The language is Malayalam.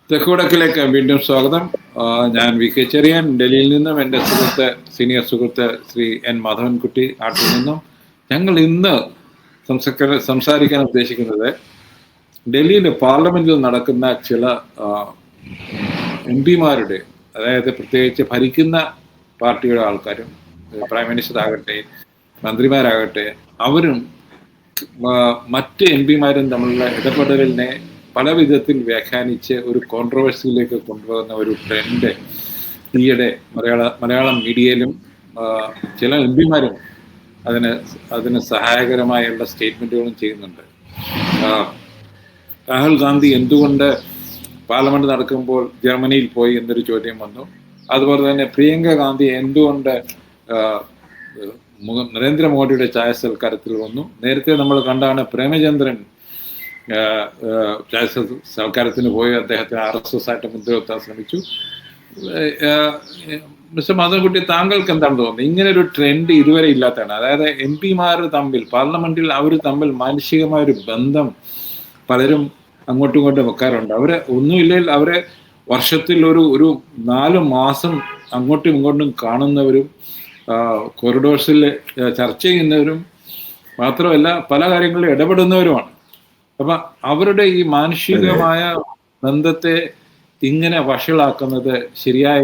തെക്കുവടക്കിലേക്ക് വീണ്ടും സ്വാഗതം. ഞാൻ വി കെ ചെറിയാൻ, ഡൽഹിയിൽ നിന്നും എൻ്റെ സീനിയർ സുഹൃത്ത് ശ്രീ എൻ മാധവൻകുട്ടി നാട്ടിൽ നിന്നും. ഞങ്ങൾ ഇന്ന് സംസാരിക്കാൻ ഉദ്ദേശിക്കുന്നത് ഡൽഹിയിലെ പാർലമെന്റിൽ നടക്കുന്ന ചില എം പിമാരുടെ, അതായത് പ്രത്യേകിച്ച് ഭരിക്കുന്ന പാർട്ടിയുടെ ആൾക്കാരും, പ്രൈം മിനിസ്റ്റർ ആകട്ടെ, മന്ത്രിമാരാകട്ടെ, അവരും മറ്റ് എം പിമാരും തമ്മിലുള്ള ഇടപെടലിനെ പല വിധത്തിൽ വ്യാഖ്യാനിച്ച് ഒരു കോൺട്രവേഴ്സിയിലേക്ക് കൊണ്ടുപോകുന്ന ഒരു ട്രെൻഡ് ഈയിടെ മലയാളം മീഡിയയിലും ചില എം പിമാരും അതിന് സഹായകരമായുള്ള സ്റ്റേറ്റ്മെന്റുകളും ചെയ്യുന്നുണ്ട്. രാഹുൽ ഗാന്ധി എന്തുകൊണ്ട് പാർലമെന്റ് നടക്കുമ്പോൾ ജർമ്മനിയിൽ പോയി എന്നൊരു ചോദ്യം വന്നു. അതുപോലെ തന്നെ പ്രിയങ്ക ഗാന്ധി എന്തുകൊണ്ട് നരേന്ദ്രമോദിയുടെ ചായ സൽക്കാരത്തിൽ വന്നു. നേരത്തെ നമ്മൾ കണ്ടാണ് പ്രേമചന്ദ്രൻ ചായ സൽക്കാരത്തിന് പോയി അദ്ദേഹത്തിന് RSS ആയിട്ട് മുദ്രകുത്താൻ ശ്രമിച്ചു. മിസ്റ്റർ മാധവൻകുട്ടി, താങ്കൾക്ക് എന്താണ് തോന്നുന്നത്? ഇങ്ങനെ ഒരു ട്രെൻഡ് ഇതുവരെ ഇല്ലാത്തതാണ്. അതായത് എം പിമാർ തമ്മിൽ പാർലമെന്റിൽ അവർ തമ്മിൽ മാനുഷികമായ ഒരു ബന്ധം പലരും അങ്ങോട്ടും ഇങ്ങോട്ടും വെക്കാറുണ്ട്. അവരെ ഒന്നുമില്ലെങ്കിൽ അവരെ വർഷത്തിൽ ഒരു 4 മാസം അങ്ങോട്ടും ഇങ്ങോട്ടും കാണുന്നവരും കോറിഡോർസിൽ ചർച്ച ചെയ്യുന്നവരും മാത്രമല്ല പല കാര്യങ്ങളിലും ഇടപെടുന്നവരുമാണ്. അപ്പൊ അവരുടെ ഈ മാനുഷികമായ ബന്ധത്തെ ഇങ്ങനെ വഷളാക്കുന്നത് ശരിയായ